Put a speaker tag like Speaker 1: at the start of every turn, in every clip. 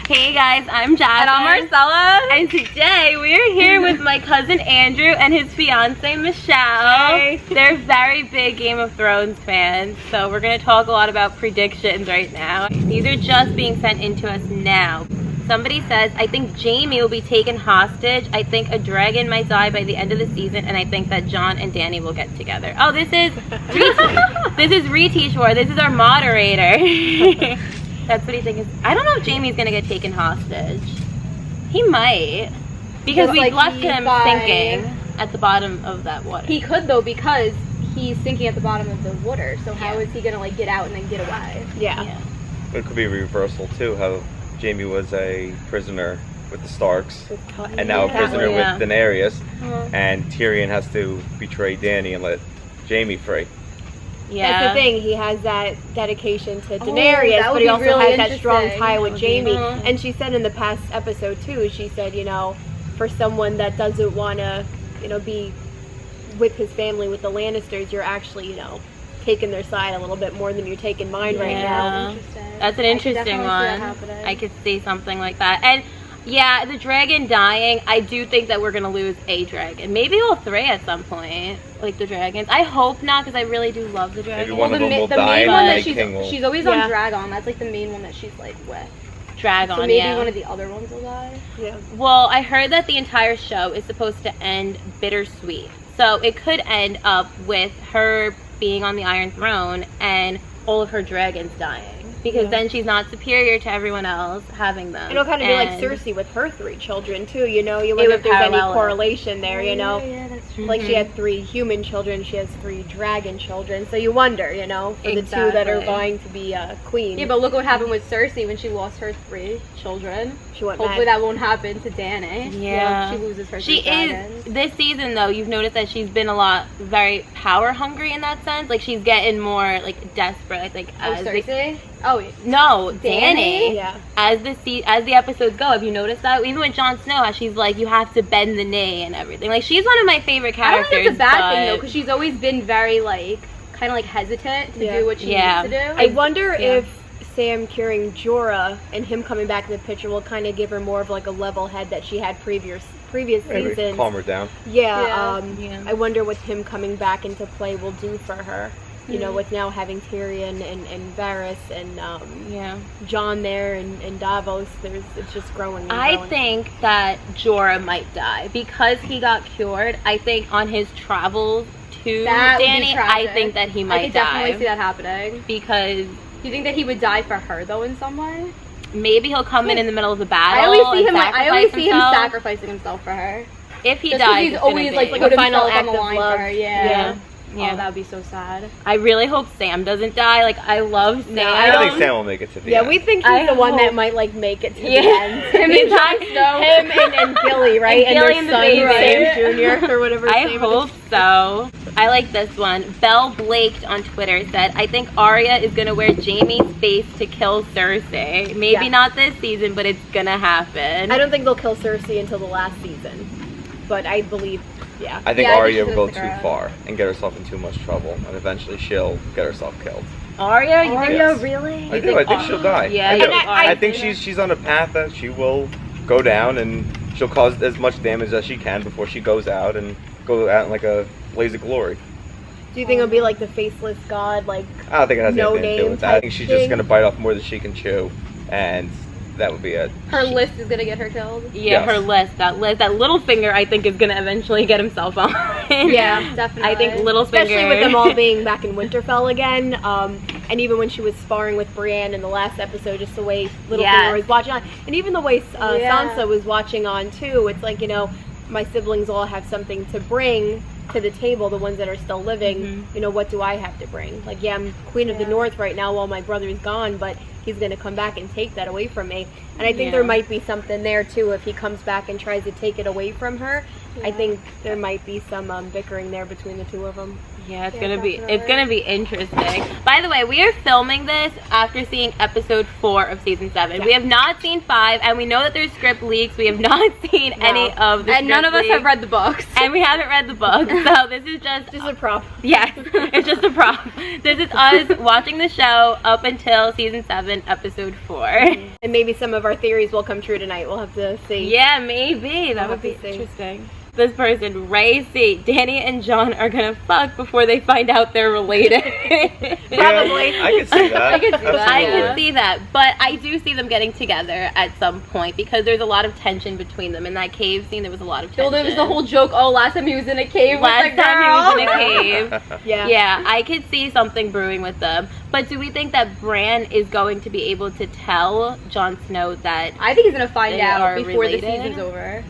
Speaker 1: Hey guys, I'm Jasmine.
Speaker 2: And I'm Marcella.
Speaker 1: And today we're here with my cousin Andrew and his fiance Michelle.
Speaker 2: Hey.
Speaker 1: They're very big Game of Thrones fans, so we're going to talk a lot about predictions right now. These are just being sent in to us now. Somebody says, I think Jamie will be taken hostage. I think a dragon might die by the end of the season, and I think that John and Danny will get together. Oh, this is Retish. This is our moderator. That's what he thinks. I don't know if Jamie's gonna get taken hostage. He might, because we left him sinking at the bottom of that water.
Speaker 2: He could though, because he's sinking at the bottom of the water. So how is he gonna like get out and then get away?
Speaker 1: Yeah.
Speaker 3: But it could be a reversal too. How Jamie was a prisoner with the Starks, and now a prisoner with Daenerys, and Tyrion has to betray Dany and let Jamie free.
Speaker 1: Yeah.
Speaker 4: That's the thing. He has that dedication to Daenerys, but he also has that strong tie with Jamie. And she said in the past episode too, she said, you know, for someone that doesn't want to, you know, be with his family, with the Lannisters, you're actually, you know, taking their side a little bit more than you're taking mine right now.
Speaker 1: That's an interesting one. I could see something like that. And yeah, the dragon dying, I do think that we're going to lose a dragon. Maybe all three at some point, like the dragons. I hope not, because I really do love the dragons.
Speaker 3: Maybe one of them will
Speaker 2: the
Speaker 3: die
Speaker 2: main
Speaker 3: and
Speaker 2: one
Speaker 3: the
Speaker 2: that she's always on Dragon. That's like the main one that she's like with.
Speaker 1: Dragon,
Speaker 2: so maybe one of the other ones will die.
Speaker 4: Yeah.
Speaker 1: Well, I heard that the entire show is supposed to end bittersweet. So it could end up with her being on the Iron Throne and all of her dragons dying. Because then she's not superior to everyone else having them.
Speaker 4: It'll kind of be like Cersei with her 3 children too, you know? You wonder if there's any correlation there, you know?
Speaker 2: Yeah, that's true.
Speaker 4: Like she had 3 human children, she has 3 dragon children. So you wonder, you know, for the 2 that are going to be queen.
Speaker 2: Yeah, but look what happened with Cersei when she lost her 3 children.
Speaker 4: She went
Speaker 2: Hopefully that won't happen to Dany.
Speaker 1: Yeah.
Speaker 2: She loses her 3
Speaker 1: She
Speaker 2: dragons.
Speaker 1: is, this season though, you've noticed that she's been a lot, very power hungry in that sense. Like she's getting more like desperate, I think.
Speaker 2: Cersei? Oh,
Speaker 1: no, Dany.
Speaker 4: Yeah.
Speaker 1: As the episodes go, have you noticed that? Even with Jon Snow, how she's like, you have to bend the knee and everything. Like she's one of my favorite characters.
Speaker 2: I don't think it's a bad thing though, because she's always been very like, kind of like hesitant to do what she needs to do.
Speaker 4: I wonder if Sam curing Jorah and him coming back in the picture will kind of give her more of like a level head that she had previous seasons.
Speaker 3: Calm her down.
Speaker 4: I wonder what him coming back into play will do for her. You know, with now having Tyrion and Varys and Jon there and Davos, it's just growing.
Speaker 1: I think that Jorah might die because he got cured. I think on his travels to Dany, I think that he might die.
Speaker 2: I could definitely see that happening.
Speaker 1: Because
Speaker 2: you think that he would die for her though in some way?
Speaker 1: Maybe he'll come in the middle of the battle.
Speaker 2: I always see him sacrificing himself for her.
Speaker 1: If he dies,
Speaker 2: he's always like
Speaker 4: a final act
Speaker 2: on the
Speaker 4: of
Speaker 2: line
Speaker 4: love.
Speaker 2: for her. Yeah.
Speaker 1: Yeah,
Speaker 2: that would be so sad.
Speaker 1: I really hope Sam doesn't die. Like, I love Sam.
Speaker 3: I don't think Sam will make it to the end.
Speaker 4: Yeah, we think he's the one that might, like, make it to the end.
Speaker 1: Him and Jon Snow.
Speaker 4: Him and Gilly, right?
Speaker 1: And Gilly and
Speaker 4: their son, Sam Jr. or whatever his name is.
Speaker 1: I hope so. I like this one. Belle Blaked on Twitter said, I think Arya is going to wear Jaime's face to kill Cersei. Maybe not this season, but it's going to happen.
Speaker 4: I don't think they'll kill Cersei until the last season. But I believe... Yeah.
Speaker 3: I think Arya will go too far and get herself in too much trouble, and eventually she'll get herself killed.
Speaker 1: Arya?
Speaker 3: Yes.
Speaker 1: Really?
Speaker 3: I do. I think she'll die.
Speaker 1: Yeah,
Speaker 3: I think she's on a path that she will go down, and she'll cause as much damage as she can before she goes out and go out in like a blaze of glory.
Speaker 4: Do you think it'll be like the faceless god, like
Speaker 3: I don't think it has anything to do with that. I think she's just
Speaker 4: going
Speaker 3: to bite off more than she can chew, and that would be it.
Speaker 2: Her list is gonna get her killed.
Speaker 1: Yeah, her list. That little finger, I think, is gonna eventually get himself on.
Speaker 4: Yeah,
Speaker 2: definitely.
Speaker 1: I think Littlefinger.
Speaker 4: Especially with them all being back in Winterfell again, and even when she was sparring with Brienne in the last episode, just the way Littlefinger was watching on, and even the way Sansa was watching on too. It's like, you know, my siblings all have something to bring to the table, the ones that are still living. You know, what do I have to bring? Like, I'm Queen of the North right now while my brother's gone, but he's going to come back and take that away from me. And I think there might be something there too if he comes back and tries to take it away from her. I think there might be some bickering there between the two of them.
Speaker 1: Yeah, it's gonna be interesting. By the way, we are filming this after seeing episode 4 of season 7.
Speaker 4: Yeah.
Speaker 1: We have not seen 5, and we know that there's script leaks. We have not seen any of the
Speaker 2: And none of us have read the books.
Speaker 1: And we haven't read the book, so this is just
Speaker 4: a prop.
Speaker 1: Yes, it's just a prop. This is us watching the show up until season 7, episode 4.
Speaker 4: And maybe some of our theories will come true tonight. We'll have to see.
Speaker 1: Yeah, maybe. That would be interesting. This person, Ray C. Danny and John are gonna fuck before they find out they're related.
Speaker 4: Probably.
Speaker 3: Yeah, I can see that.
Speaker 1: I can
Speaker 3: Absolutely.
Speaker 1: see that. But I do see them getting together at some point because there's a lot of tension between them. In that cave scene, there was a lot of tension.
Speaker 2: Well, there was the whole joke, last time he was in a cave
Speaker 1: Last
Speaker 2: with the girl.
Speaker 1: time he was in a cave.
Speaker 4: Yeah.
Speaker 1: Yeah, I could see something brewing with them. But do we think that Bran is going to be able to tell Jon Snow that
Speaker 2: I think he's going to find
Speaker 1: They
Speaker 2: out
Speaker 1: are
Speaker 2: before
Speaker 1: related?
Speaker 2: the season's over.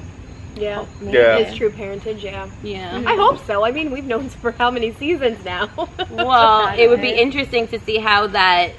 Speaker 4: Yeah.
Speaker 3: Yeah.
Speaker 4: His true parentage, yeah.
Speaker 1: Yeah.
Speaker 4: I hope so. I mean, we've known for how many seasons now?
Speaker 1: Well, it would be interesting to see how that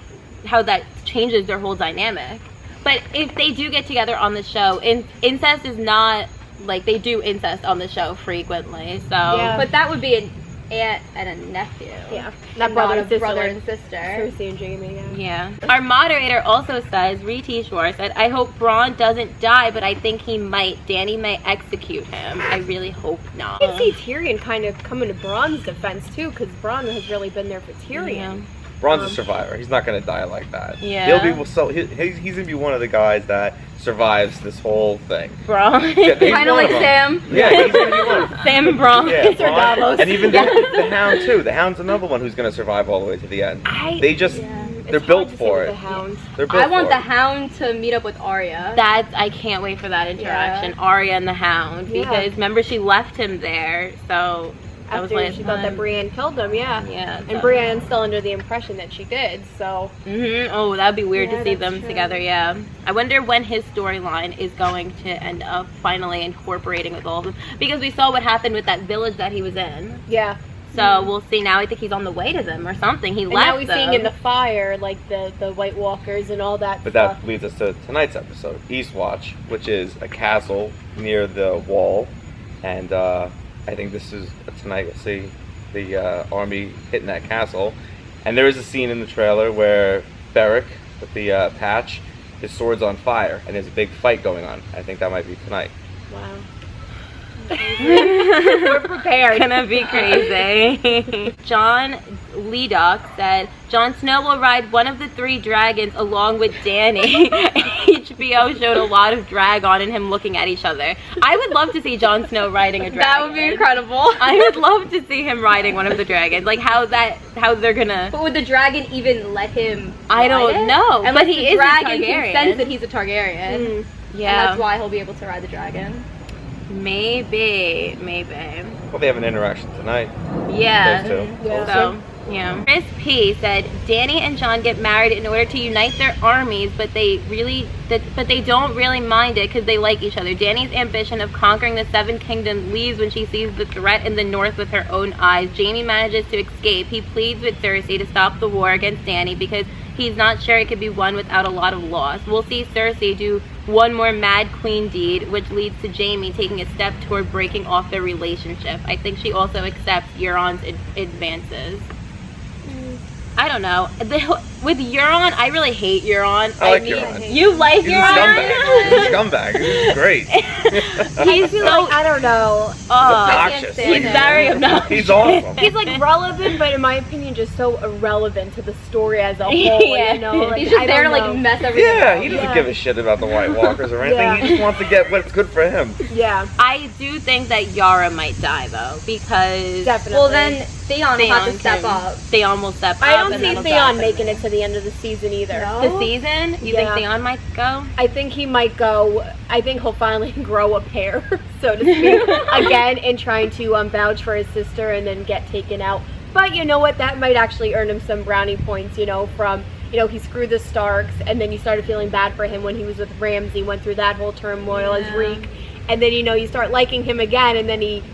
Speaker 1: changes their whole dynamic. But if they do get together on the show, incest is not like they do incest on the show frequently. So
Speaker 4: Yeah.
Speaker 2: But that would be an aunt and a nephew.
Speaker 4: Yeah.
Speaker 2: Not
Speaker 4: brother
Speaker 2: a
Speaker 4: and sister,
Speaker 2: brother
Speaker 4: like
Speaker 2: and sister.
Speaker 4: Cersei and Jamie, yeah.
Speaker 1: yeah. Our moderator also says, Riti Shore said, I hope Braun doesn't die, but I think he might. Danny may execute him. I really hope not.
Speaker 4: I can see Tyrion kind of coming to Bronn's defense too, because Bronn has really been there for Tyrion.
Speaker 1: Yeah.
Speaker 3: Bron's a survivor. He's not going to die like that.
Speaker 1: Yeah.
Speaker 3: He'll be so he's going to be one of the guys that survives this whole thing.
Speaker 1: Braun.
Speaker 3: Yeah, he's
Speaker 2: Kind of
Speaker 3: one
Speaker 2: like
Speaker 3: them.
Speaker 2: Sam.
Speaker 3: Yeah, he's going to be one of them.
Speaker 1: Sam and Braun.
Speaker 3: Yeah,
Speaker 4: Sir
Speaker 3: Bronn.
Speaker 4: Davos.
Speaker 3: And even the Hound too. The Hound's another one who's going to survive all the way to the end. They just they're
Speaker 4: It's
Speaker 3: built
Speaker 4: hard to say
Speaker 3: for
Speaker 4: with
Speaker 3: it.
Speaker 4: The Hound.
Speaker 3: They're built
Speaker 2: I want
Speaker 3: for
Speaker 2: the
Speaker 3: it.
Speaker 2: Hound to meet up with Arya.
Speaker 1: I can't wait for that interaction. Arya and the Hound.
Speaker 4: Yeah.
Speaker 1: Because remember, she left him there. So that was
Speaker 4: After
Speaker 1: last
Speaker 4: she thought that
Speaker 1: time.
Speaker 4: Brienne killed him, yeah.
Speaker 1: Yeah.
Speaker 4: And Brienne's still under the impression that she did, so.
Speaker 1: Oh, that'd be weird
Speaker 4: Yeah,
Speaker 1: to see
Speaker 4: that's
Speaker 1: them
Speaker 4: true.
Speaker 1: together, yeah. I wonder when his storyline is going to end up finally incorporating with all of them. Because we saw what happened with that village that he was in.
Speaker 4: Yeah.
Speaker 1: So we'll see. Now I think he's on the way to them or something. He
Speaker 4: And
Speaker 1: left
Speaker 4: now we're
Speaker 1: them.
Speaker 4: seeing in the fire, like the White Walkers and all that
Speaker 3: But
Speaker 4: stuff.
Speaker 3: that leads us to tonight's episode, Eastwatch, which is a castle near the wall, and I think this is tonight. We'll see the army hitting that castle, and there is a scene in the trailer where Beric with the patch, his sword's on fire, and there's a big fight going on. I think that might be tonight.
Speaker 4: Wow. We're prepared.
Speaker 1: Gonna be crazy. John Ledoc said Jon Snow will ride one of the 3 dragons along with Danny. HBO showed a lot of drag on and him looking at each other. I would love to see Jon Snow riding a dragon.
Speaker 2: That would be incredible.
Speaker 1: I would love to see him riding one of the dragons. Like how they're gonna.
Speaker 2: But would the dragon even let him
Speaker 1: I don't
Speaker 2: ride it?
Speaker 1: know.
Speaker 2: Unless
Speaker 1: But he
Speaker 2: the
Speaker 1: is a
Speaker 2: dragon
Speaker 1: Targaryen.
Speaker 2: can sense that he's a Targaryen.
Speaker 4: Mm.
Speaker 2: And
Speaker 1: Yeah,
Speaker 2: that's why he'll be able to ride the dragon.
Speaker 1: maybe.
Speaker 3: Well, they have an interaction tonight.
Speaker 1: Yeah.
Speaker 3: Those two.
Speaker 4: Yeah.
Speaker 1: So, yeah. Chris P said Danny and John get married in order to unite their armies, but they don't really mind it because they like each other. Danny's ambition of conquering the 7 kingdoms leaves when she sees the threat in the north with her own eyes. Jaime manages to escape. He pleads with Cersei to stop the war against Danny because he's not sure it could be won without a lot of loss. We'll see Cersei do one more mad queen deed, which leads to Jaime taking a step toward breaking off their relationship. I think she also accepts Euron's advances. I don't know. With Euron, I really hate Euron.
Speaker 3: I like Euron.
Speaker 1: You like
Speaker 3: He's a
Speaker 1: Euron?
Speaker 3: scumbag. He's a scumbag. He's great.
Speaker 1: He's so
Speaker 4: I don't know.
Speaker 3: Obnoxious.
Speaker 1: He's very obnoxious.
Speaker 3: He's awesome.
Speaker 4: He's like relevant, but in my opinion, just so irrelevant to the story as a whole.
Speaker 1: Yeah.
Speaker 4: You know, like,
Speaker 2: He's just
Speaker 4: I
Speaker 2: there to
Speaker 4: don't
Speaker 2: like
Speaker 4: know.
Speaker 2: mess everything
Speaker 3: Yeah,
Speaker 2: up.
Speaker 3: he doesn't give a shit about the White Walkers or anything.
Speaker 4: Yeah.
Speaker 3: He just wants to get what's good for him.
Speaker 4: Yeah,
Speaker 1: I do think that Yara might die though, because
Speaker 4: definitely.
Speaker 2: Well, then Theon will have to step up.
Speaker 1: Theon will step up.
Speaker 4: I don't
Speaker 1: and
Speaker 4: see
Speaker 1: that'll
Speaker 4: Theon
Speaker 1: drop
Speaker 4: making it to the end of the season either.
Speaker 2: No?
Speaker 1: the season. You think
Speaker 4: Yeah.
Speaker 1: Theon might go?
Speaker 4: I think he might go. I think he'll finally grow a pair, so to speak, again, in trying to vouch for his sister and then get taken out. But you know what? That might actually earn him some brownie points. You know, from he screwed the Starks, and then you started feeling bad for him when he was with Ramsay, went through that whole turmoil as Reek, and then you start liking him again, and then he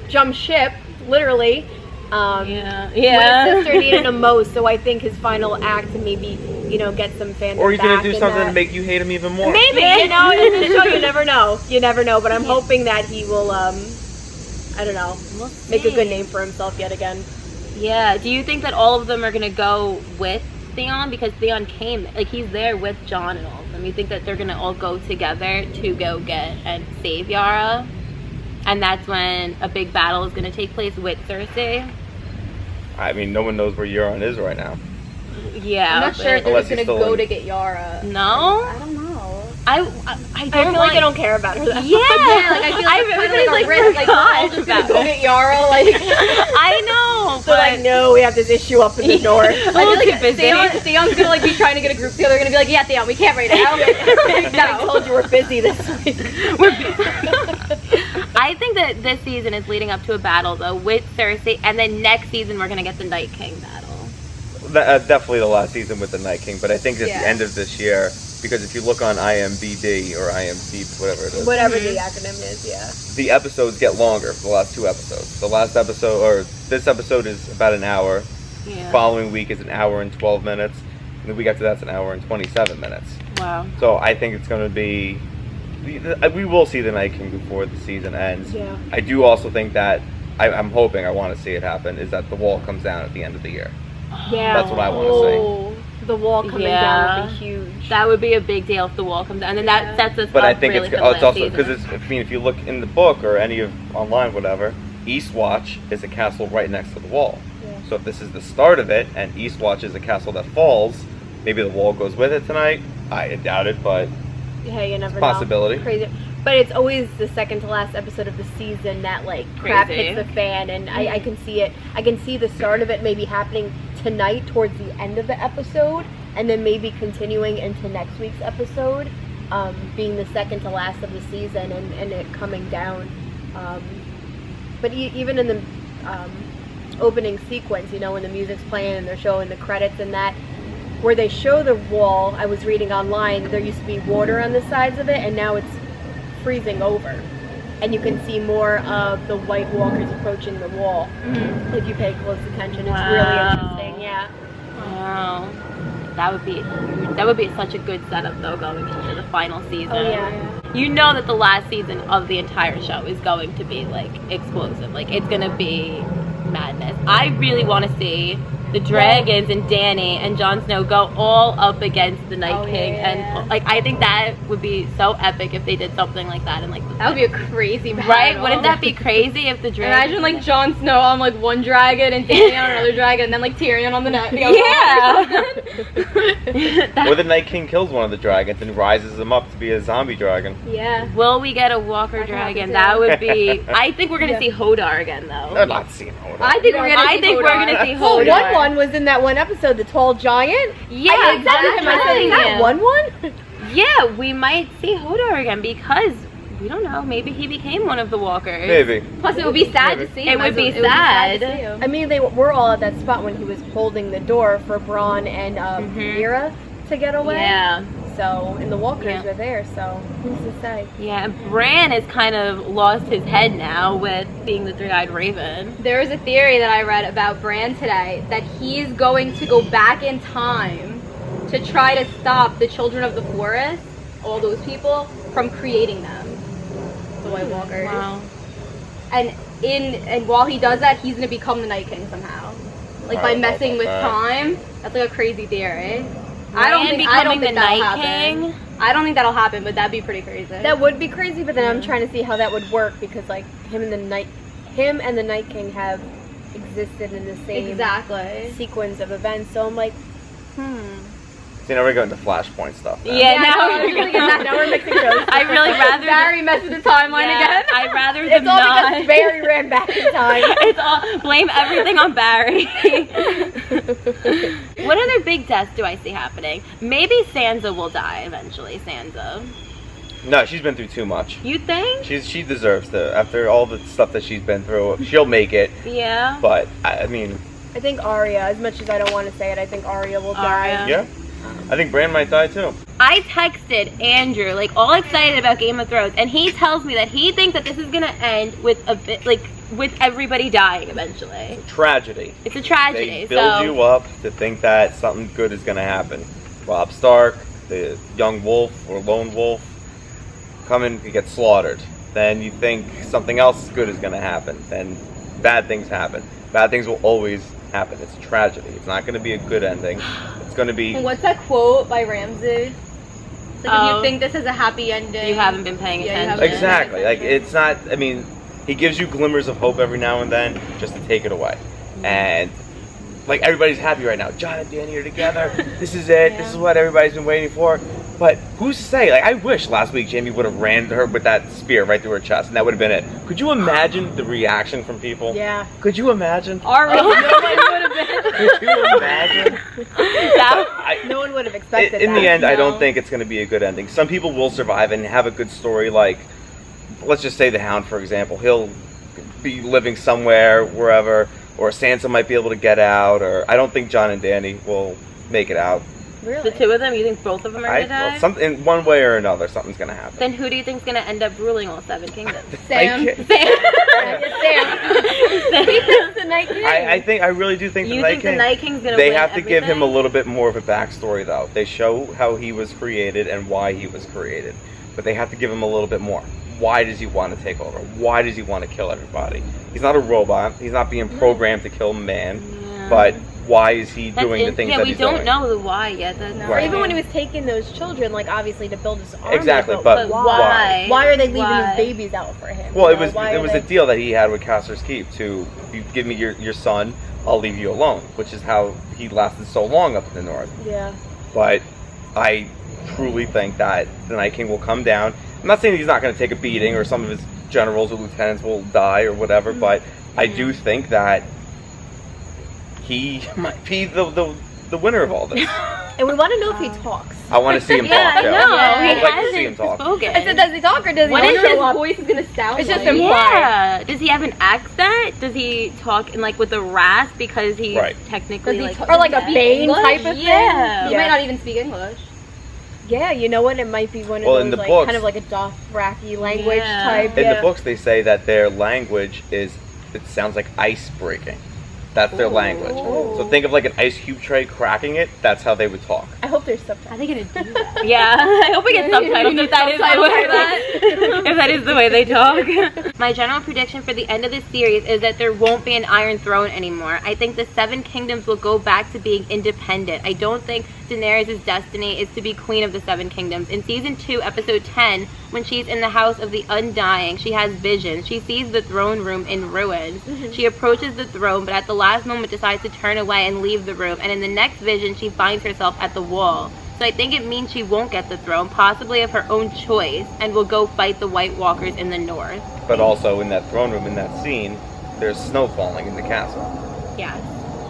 Speaker 4: jumped ship, literally. When his sister needed him most, so I think his final act to maybe, get some fandom
Speaker 3: Or he's
Speaker 4: back
Speaker 3: gonna do
Speaker 4: and
Speaker 3: something
Speaker 4: that.
Speaker 3: to make you hate him even more.
Speaker 4: Maybe, in the show, you never know. You never know, but I'm hoping that he will, I don't know, make a good name for himself yet again.
Speaker 1: Yeah. Do you think that all of them are gonna go with Theon? Because Theon came, like, he's there with Jon and all of them. You think that they're gonna all go together to go get and save Yara? And that's when a big battle is gonna take place with Cersei?
Speaker 3: I mean, no one knows where Euron is right now.
Speaker 1: Yeah.
Speaker 2: I'm not sure if they're
Speaker 3: Unless
Speaker 2: just
Speaker 3: he's
Speaker 2: gonna
Speaker 3: still
Speaker 2: go
Speaker 3: in-
Speaker 2: to get Yara.
Speaker 1: No?
Speaker 2: I don't know.
Speaker 1: I
Speaker 4: I
Speaker 1: don't
Speaker 4: feel like they don't care about her that
Speaker 1: Yeah,
Speaker 2: Like, I feel like it's kind of like a risk. Like, we're all just gonna go get Yara. Like,
Speaker 1: I know,
Speaker 4: So like, no, we have this issue up in the north.
Speaker 1: I feel like
Speaker 2: Theon's gonna like be trying to get a group together. They're gonna be like, yeah, Theon, we can't right now.
Speaker 4: I told you we're busy this week.
Speaker 1: I think that this season is leading up to a battle though with Cersei, and then next season we're gonna get the Night King battle.
Speaker 3: Definitely the last season with the Night King, but I think at the end of this year, because if you look on IMDb or IMDb, whatever it is,
Speaker 4: Whatever the acronym is, yeah.
Speaker 3: the episodes get longer for the last 2 episodes. The last episode, or this episode, is about an hour.
Speaker 1: Yeah.
Speaker 3: Following week is an hour and 12 minutes. And the week after that's an hour and 27 minutes.
Speaker 1: Wow.
Speaker 3: So I think it's going to be... We will see the Night King before the season ends.
Speaker 4: Yeah.
Speaker 3: I do also think that, I'm hoping, I want to see it happen, is that the wall comes down at the end of the year.
Speaker 4: Yeah.
Speaker 3: That's what I want to see.
Speaker 4: The wall coming down would be huge.
Speaker 1: That would be a big deal if the wall comes down, and then that sets us
Speaker 3: But
Speaker 1: up
Speaker 3: I think
Speaker 1: really
Speaker 3: it's
Speaker 1: for the last
Speaker 3: also
Speaker 1: season.
Speaker 3: because I mean, if you look in the book or any of online, whatever, Eastwatch is a castle right next to the wall.
Speaker 4: Yeah.
Speaker 3: So if this is the start of it, and Eastwatch is a castle that falls, maybe the wall goes with it tonight. I doubt it, but
Speaker 4: Hey, you never know.
Speaker 3: possibility.
Speaker 4: Crazy. But it's always the second to last episode of the season that like crap
Speaker 1: Crazy.
Speaker 4: hits the fan, and I can see it. I can see the start of it maybe happening tonight towards the end of the episode, and then maybe continuing into next week's episode, being the second to last of the season, and it coming down. But even in the opening sequence, you know, when the music's playing and they're showing the credits and that, where they show the wall, I was reading online, there used to be water on the sides of it, and now it's freezing over. And you can see more of the White Walkers approaching the wall. If you pay close attention, it's really interesting. Yeah.
Speaker 1: Wow. That would be huge. That would be such a good setup though going into the final season.
Speaker 4: Oh yeah.
Speaker 1: You know that the last season of the entire show is going to be like explosive. Like it's gonna be madness. I really want to see the dragons and Dany and Jon Snow go all up against the Night King, and like I think that would be so epic if they did something like that. And like
Speaker 2: That would be a crazy battle.
Speaker 1: right? Wouldn't that be crazy if the dragons?
Speaker 2: Imagine like Jon Snow on like one dragon and Dany on another dragon, and then like Tyrion on the next.
Speaker 1: Yeah.
Speaker 3: Or the Night King kills one of the dragons and rises him up to be a zombie dragon.
Speaker 2: Yeah.
Speaker 1: Will we get a Walker
Speaker 2: That
Speaker 1: dragon?
Speaker 2: happens,
Speaker 1: That
Speaker 2: yeah.
Speaker 1: would be. I think we're gonna see Hodor again though.
Speaker 3: I'm not seeing Hodor.
Speaker 2: I think we're gonna.
Speaker 1: I
Speaker 2: see
Speaker 1: think we're
Speaker 2: Hodor.
Speaker 1: gonna see
Speaker 4: Oh,
Speaker 1: Hodor.
Speaker 4: one was in that one episode, the tall giant.
Speaker 1: Yeah,
Speaker 4: I said to him, I said,
Speaker 1: exactly.
Speaker 4: "Is that one?"
Speaker 1: Yeah, we might see Hodor again because we don't know. Maybe he became one of the Walkers.
Speaker 3: Maybe.
Speaker 2: Plus, it would be sad to see him.
Speaker 1: It would be
Speaker 2: to
Speaker 1: sad.
Speaker 2: see him.
Speaker 4: I mean, they were all at that spot when he was holding the door for Bronn and Mira to get away.
Speaker 1: Yeah,
Speaker 4: So, and the Walkers
Speaker 1: Yeah.
Speaker 4: were there, so who's to say?
Speaker 1: yeah. And Bran has kind of lost his head now with being the three-eyed raven.
Speaker 2: There is a theory that I read about Bran today that he's going to go back in time to try to stop the Children of the Forest, all those people, from creating them, the White Walkers.
Speaker 1: Wow.
Speaker 2: And while he does that, he's gonna become the Night King somehow, like by messing with time. That's like a crazy theory. I don't think
Speaker 1: becoming the
Speaker 2: that'll
Speaker 1: Night
Speaker 2: happen.
Speaker 1: King.
Speaker 2: I don't think that'll happen, but that'd be pretty crazy.
Speaker 4: That would be crazy, but then I'm trying to see how that would work because, like, him and the Night King have existed in the same
Speaker 2: exactly.
Speaker 4: sequence of events. So I'm like,
Speaker 3: See, now we're going to Flashpoint stuff. Now.
Speaker 1: Yeah, now
Speaker 2: no,
Speaker 1: we're
Speaker 2: we're
Speaker 1: gonna.
Speaker 2: now we're mixing shows.
Speaker 1: I really rather.
Speaker 2: Barry messed with the timeline
Speaker 1: Yeah,
Speaker 2: again.
Speaker 1: I'd rather them
Speaker 4: it's all
Speaker 1: not.
Speaker 4: because Barry ran back in time.
Speaker 1: It's all blame everything on Barry. What other big deaths do I see happening? Maybe Sansa will die eventually. Sansa,
Speaker 3: No, she's been through too much.
Speaker 1: you think?
Speaker 3: She deserves to. After all the stuff that she's been through, she'll make it.
Speaker 1: Yeah.
Speaker 3: But I mean,
Speaker 4: I think Arya, as much as I don't want to say it, I think Arya will die.
Speaker 1: Arya.
Speaker 3: yeah. I think Bran might die too.
Speaker 1: I texted Andrew, like, all excited about Game of Thrones, and he tells me that he thinks that this is gonna end with a bit, like, with everybody dying eventually.
Speaker 3: Tragedy.
Speaker 1: It's a tragedy.
Speaker 3: They build
Speaker 1: so
Speaker 3: you up to think that something good is going to happen. Robb Stark, the young wolf or lone wolf, come in and get slaughtered. Then you think something else good is going to happen. Then bad things happen. Bad things will always happen. It's a tragedy. It's not going to be a good ending. It's going to be...
Speaker 2: And what's that quote by Ramsey? It's like, if you think this is a happy ending...
Speaker 1: You haven't been paying attention.
Speaker 3: Exactly. Like, it's not... I mean, he gives you glimmers of hope every now and then just to take it away. And, like, everybody's happy right now. John and Danny are together. This is it. This is what everybody's been waiting for. But who's to say? Like, I wish last week Jamie would have ran to her with that spear right through her chest, and that would have been it. Could you imagine the reaction from people?
Speaker 4: Yeah.
Speaker 3: Could you imagine?
Speaker 2: Already, no one would have been.
Speaker 3: Could you imagine?
Speaker 4: No one would have expected
Speaker 3: in
Speaker 4: that.
Speaker 3: the end, I don't think it's going to be a good ending. Some people will survive and have a good story, like, let's just say the Hound, for example. He'll be living somewhere, wherever, or Sansa might be able to get out, or I don't think John and Danny will make it out.
Speaker 4: Really?
Speaker 1: The two of them? You think both of them are going to die?
Speaker 3: In one way or another, something's going to happen.
Speaker 1: Then who do you think's going to end up ruling all 7 kingdoms?
Speaker 2: Sam.
Speaker 1: Sam.
Speaker 4: The Night King.
Speaker 3: I really do think the Night King.
Speaker 1: The Night King's going to
Speaker 3: They
Speaker 1: win
Speaker 3: have to give him a
Speaker 1: everything?
Speaker 3: little bit more of a backstory, though. They show how he was created and why he was created, but they have to give him a little bit more. Why does he want to take over? Why does he want to kill everybody? He's not a robot. He's not being programmed to kill man.
Speaker 1: Yeah.
Speaker 3: But why is he doing the things that he's doing?
Speaker 1: Yeah, we don't know the why yet.
Speaker 4: Or even when he was taking those children, like, obviously to build his army.
Speaker 3: Exactly, but why?
Speaker 4: Why are they leaving his babies out for him?
Speaker 3: Well, it was a deal that he had with Caster's Keep to, if you give me your son, I'll leave you alone, which is how he lasted so long up in the north.
Speaker 4: Yeah.
Speaker 3: But I truly think that the Night King will come down. I'm not saying he's not going to take a beating or some of his generals or lieutenants will die or whatever, but I do think that he might be the winner of all this.
Speaker 4: And we want to know if he talks.
Speaker 3: I want to see him talk.
Speaker 1: I know.
Speaker 3: I'd
Speaker 1: He
Speaker 3: like to
Speaker 1: hasn't
Speaker 3: see him talk.
Speaker 1: spoken.
Speaker 4: I said, does he talk or does he?
Speaker 2: What is his
Speaker 4: monologue?
Speaker 2: voice is going to sound
Speaker 4: It's just
Speaker 2: like?
Speaker 4: implied.
Speaker 1: Yeah. Does he have an accent? Does he talk in like with a rasp because he's technically
Speaker 2: Does he
Speaker 1: like
Speaker 2: talk-
Speaker 4: Or like a
Speaker 2: Speak
Speaker 4: Bane
Speaker 2: English?
Speaker 4: type of thing?
Speaker 1: Yeah.
Speaker 2: He might not even speak English.
Speaker 4: Yeah, you know what? It might be one of
Speaker 3: in
Speaker 4: those,
Speaker 3: the
Speaker 4: like,
Speaker 3: books-
Speaker 4: kind of like a Dothraki language
Speaker 1: Yeah.
Speaker 4: type.
Speaker 3: In
Speaker 4: yeah.
Speaker 3: the books, they say that their language it sounds like ice breaking. That's their language. So think of like an ice cube tray cracking it. That's how they would talk.
Speaker 4: I hope there's subtitles.
Speaker 2: How are they going to do that?
Speaker 1: Yeah, I hope we get subtitles if that is the way if that is the way they talk. My general prediction for the end of this series is that there won't be an Iron Throne anymore. I think the 7 kingdoms will go back to being independent. I don't think Daenerys' destiny is to be queen of the 7 kingdoms. In season 2, episode 10, when she's in the House of the Undying, she has visions. She sees the throne room in ruins. She approaches the throne, but at the last moment decides to turn away and leave the room. And in the next vision, she finds herself at the wall. So I think it means she won't get the throne, possibly of her own choice, and will go fight the White Walkers in the north.
Speaker 3: But also in that throne room, in that scene, there's snow falling in the castle.
Speaker 1: Yes.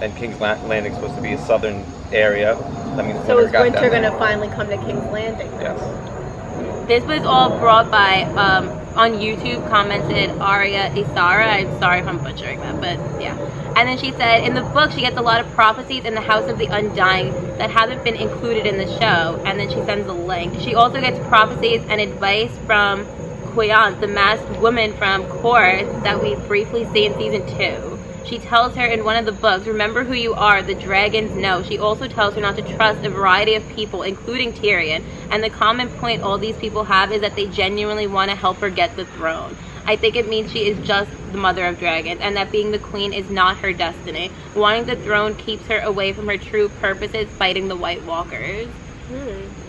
Speaker 3: And King's Landing's supposed to be a southern area. I mean,
Speaker 4: So is
Speaker 3: got
Speaker 4: winter
Speaker 3: down
Speaker 4: going to
Speaker 3: there.
Speaker 4: finally come to King's Landing?
Speaker 3: Yes.
Speaker 1: This was all brought by, on YouTube, commented Arya Isara. I'm sorry if I'm butchering that, but yeah. And then she said, in the book, she gets a lot of prophecies in the House of the Undying that haven't been included in the show. And then she sends a link. She also gets prophecies and advice from Quiant, the masked woman from Korth that we briefly see in season 2. She tells her in one of the books, remember who you are, the dragons know. She also tells her not to trust a variety of people, including Tyrion. And the common point all these people have is that they genuinely want to help her get the throne. I think it means she is just the mother of dragons, and that being the queen is not her destiny. Wanting the throne keeps her away from her true purposes, fighting the White Walkers.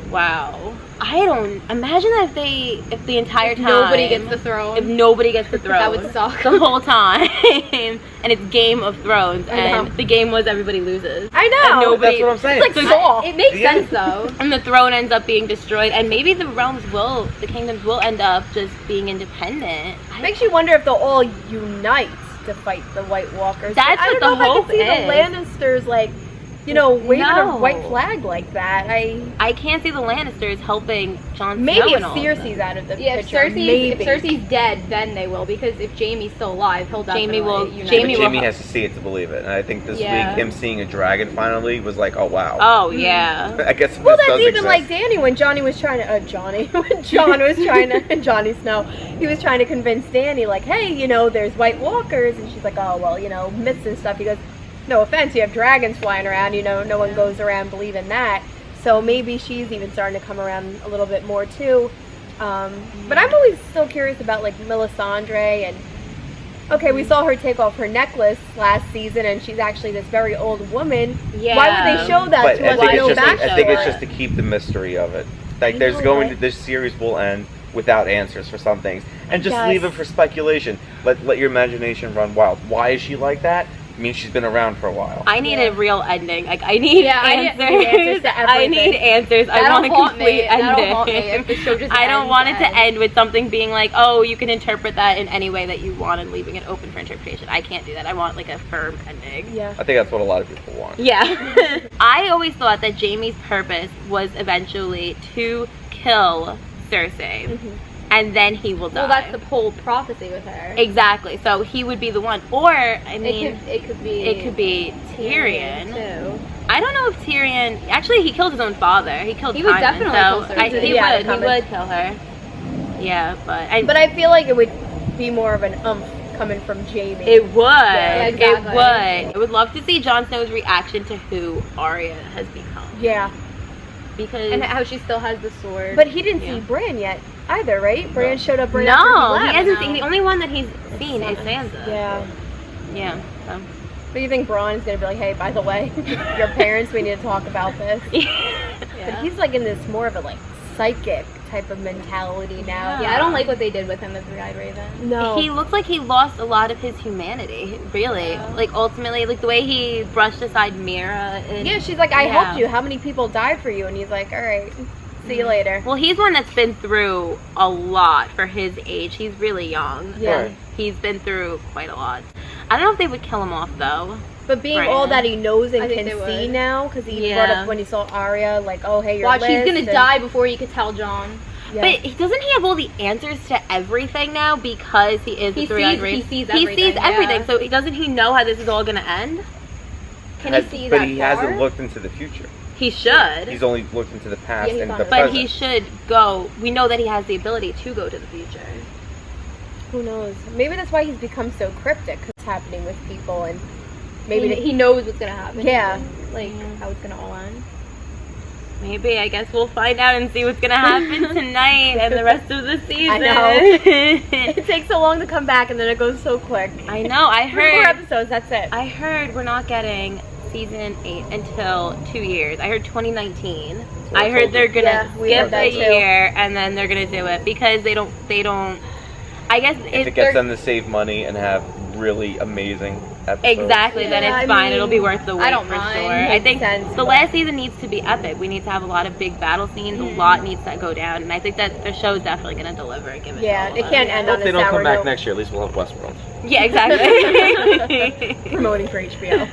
Speaker 1: Wow. I don't imagine that if the entire time
Speaker 2: Nobody gets the throne.
Speaker 1: If nobody gets the throne,
Speaker 2: That would suck.
Speaker 1: the whole time. And it's Game of Thrones, and the game was everybody loses.
Speaker 4: I know.
Speaker 1: And nobody,
Speaker 3: That's what I'm saying.
Speaker 4: It's like Saul.
Speaker 2: It makes
Speaker 3: Yeah.
Speaker 2: sense though.
Speaker 1: and the throne ends up being destroyed, and maybe the kingdoms will end up just being independent.
Speaker 4: Makes you wonder if they'll all unite to fight the White Walkers.
Speaker 1: That's
Speaker 4: I
Speaker 1: what
Speaker 4: don't know
Speaker 1: the
Speaker 4: if I can see
Speaker 1: hope
Speaker 4: the Lannisters like, waving
Speaker 1: No.
Speaker 4: a white flag like that.
Speaker 1: I can't see the Lannisters helping Jon Snow.
Speaker 4: Maybe if
Speaker 1: and all of them.
Speaker 4: Cersei's out of the
Speaker 2: Yeah, if
Speaker 4: picture, maybe.
Speaker 2: Cersei's dead, then they will. Because if Jamie's still alive, he'll definitely unite.
Speaker 1: Jamie
Speaker 3: But
Speaker 1: will-
Speaker 3: Jamie has to see it to believe it. And I think this
Speaker 2: Yeah.
Speaker 3: week, him seeing a dragon finally was like, oh, wow.
Speaker 1: Oh yeah.
Speaker 3: I guess
Speaker 4: Well,
Speaker 3: this
Speaker 4: that's
Speaker 3: does
Speaker 4: even
Speaker 3: exist.
Speaker 4: like Danny when Johnny was trying to, when John was trying to, Johnny Snow, he was trying to convince Danny, like, hey, there's White Walkers, and she's like, oh, well, myths and stuff. He goes, no offense, you have dragons flying around, no one goes around believing that. So maybe she's even starting to come around a little bit more too. But I'm always still curious about like Melisandre and okay, we saw her take off her necklace last season, and she's actually this very old woman.
Speaker 1: Yeah.
Speaker 4: Why would they show that
Speaker 3: But
Speaker 4: to us?
Speaker 3: I think it's just to keep the mystery of it. Like, this series will end without answers for some things, and just leave it for speculation. Let your imagination run wild. Why is she like that? I mean, she's been around for a while.
Speaker 1: I need a real ending. Like, I need answers.
Speaker 4: I need answers to everything.
Speaker 1: I need answers. I want a complete ending.
Speaker 2: That'll haunt me if the show just
Speaker 1: I don't
Speaker 2: ends
Speaker 1: want it to
Speaker 2: and-
Speaker 1: end with something being like, oh, you can interpret that in any way that you want and leaving it open for interpretation. I can't do that. I want like a firm ending.
Speaker 4: Yeah.
Speaker 3: I think that's what a lot of people want.
Speaker 1: Yeah. I always thought that Jaime's purpose was eventually to kill Cersei.
Speaker 4: Mm-hmm.
Speaker 1: And then he will die.
Speaker 2: Well, that's the whole prophecy with her.
Speaker 1: Exactly. So he would be the one. Or, I mean,
Speaker 2: it could be
Speaker 1: Tyrion.
Speaker 2: too.
Speaker 1: I don't know if Tyrion. Actually, he killed his own father. He killed.
Speaker 2: He would
Speaker 1: Tywin,
Speaker 2: definitely
Speaker 1: so
Speaker 2: kill Cersei.
Speaker 1: He would kill her. Yeah, but
Speaker 4: I feel like it would be more of an coming from Jaime.
Speaker 1: it would.
Speaker 2: Yeah, exactly.
Speaker 1: It would. I would love to see Jon Snow's reaction to who Arya has become.
Speaker 4: Yeah.
Speaker 1: Because
Speaker 2: And how she still has the sword.
Speaker 4: But he didn't see Bran yet either, right? Bran showed up right
Speaker 1: no,
Speaker 4: after he
Speaker 1: he
Speaker 4: left.
Speaker 1: hasn't seen. The only one that he's seen is Sansa.
Speaker 4: Yeah.
Speaker 1: Yeah. So.
Speaker 4: But you think Braun's gonna be like, hey, by the way, your parents, we need to talk about this. But he's like in this more of a like psychic type of mentality now.
Speaker 2: yeah, I don't like what they did with him, the Three-Eyed Raven.
Speaker 4: No.
Speaker 1: He looks like he lost a lot of his humanity, really.
Speaker 2: Yeah.
Speaker 1: Like, ultimately, like, the way he brushed aside Mira. And,
Speaker 4: Yeah, she's like, I
Speaker 1: Yeah.
Speaker 4: helped you. How many people died for you? And he's like, all right, see you later.
Speaker 1: Well, he's one that's been through a lot for his age. He's really young.
Speaker 4: Yeah.
Speaker 3: Right.
Speaker 1: He's been through quite a lot. I don't know if they would kill him off, though.
Speaker 4: But being
Speaker 1: Bran.
Speaker 4: all that he knows and
Speaker 2: I think
Speaker 4: can
Speaker 2: they
Speaker 4: see
Speaker 2: would.
Speaker 4: now, because he
Speaker 1: Yeah.
Speaker 4: brought up when he saw Arya, like, oh, hey, your
Speaker 2: Watch,
Speaker 4: list.
Speaker 2: he's gonna
Speaker 4: and-
Speaker 2: die before you could tell John.
Speaker 4: Yeah.
Speaker 1: But doesn't he have all the answers to everything now because he is
Speaker 2: He
Speaker 1: the Three-Eyed
Speaker 2: sees-
Speaker 1: Raven?
Speaker 2: he sees
Speaker 1: He sees
Speaker 2: everything,
Speaker 1: everything.
Speaker 2: yeah.
Speaker 1: So doesn't he know how this is all going to end?
Speaker 2: Can he see
Speaker 3: But
Speaker 2: that
Speaker 3: he
Speaker 2: far?
Speaker 3: hasn't looked into the future.
Speaker 1: He should.
Speaker 3: He's only looked into the past
Speaker 2: Yeah, he
Speaker 3: and
Speaker 2: thought
Speaker 3: the
Speaker 2: it.
Speaker 1: But
Speaker 3: present.
Speaker 1: he should go. We know that he has the ability to go to the future.
Speaker 4: Who knows? Maybe that's why he's become so cryptic, 'cause it's happening with people, and maybe
Speaker 2: Maybe he knows what's gonna happen.
Speaker 4: Yeah.
Speaker 2: Like
Speaker 1: Yeah.
Speaker 2: how it's gonna all end.
Speaker 1: Maybe. I guess we'll find out and see what's going to happen tonight and the rest of the season.
Speaker 4: I know. It takes so long to come back, and then it goes so quick.
Speaker 1: I know. I
Speaker 4: 3 more
Speaker 1: heard.
Speaker 4: episodes, that's it.
Speaker 1: I heard we're not getting season 8 until 2 years. I heard 2019.
Speaker 3: what I
Speaker 1: I heard
Speaker 3: told
Speaker 1: they're
Speaker 3: you.
Speaker 1: gonna
Speaker 4: Yeah, we
Speaker 1: skip
Speaker 4: heard that
Speaker 1: a
Speaker 4: too.
Speaker 1: year and then they're gonna do it because they don't. I guess
Speaker 3: If
Speaker 1: if
Speaker 3: it
Speaker 1: they're
Speaker 3: gets them to save money and have really amazing episodes.
Speaker 1: exactly, then
Speaker 4: Yeah,
Speaker 1: it's
Speaker 4: I
Speaker 1: fine.
Speaker 4: mean,
Speaker 1: It'll be worth the wait
Speaker 2: I don't
Speaker 1: for
Speaker 2: mind.
Speaker 1: sure. I
Speaker 4: Makes
Speaker 1: think
Speaker 4: sense,
Speaker 1: the
Speaker 4: but-
Speaker 1: last season needs to be epic. We need to have a lot of big battle scenes. A lot needs to go down, and I think that the show's definitely gonna deliver and give it.
Speaker 4: Yeah,
Speaker 1: all
Speaker 4: it
Speaker 1: of
Speaker 4: can't
Speaker 1: us.
Speaker 4: end
Speaker 5: Hope
Speaker 4: on
Speaker 5: they
Speaker 4: a
Speaker 5: don't
Speaker 4: sour
Speaker 5: come back
Speaker 4: note.
Speaker 5: next year. At least we'll have Westworld.
Speaker 1: Yeah, exactly.
Speaker 4: Promoting for HBO.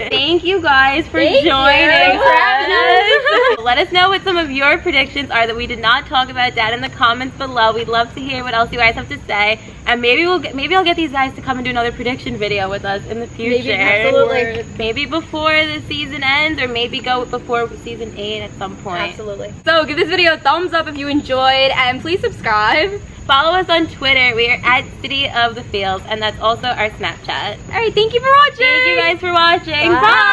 Speaker 1: Thank you guys for
Speaker 2: Thank you
Speaker 1: joining
Speaker 2: for having
Speaker 1: us. Let us know what some of your predictions are that we did not talk about down in the comments below. We'd love to hear what else you guys have to say, and maybe I'll get these guys to come and do another prediction video with us in the future.
Speaker 2: Maybe
Speaker 4: Absolutely.
Speaker 1: Maybe before the season ends, or maybe go before season 8 at some point.
Speaker 4: Absolutely.
Speaker 2: So give this video a thumbs up if you enjoyed, and please subscribe.
Speaker 1: Follow us on Twitter. We are at City of the Fields, and that's also our Snapchat.
Speaker 2: All right, thank you for watching.
Speaker 1: Thank you guys for watching.
Speaker 4: Bye.
Speaker 1: Bye.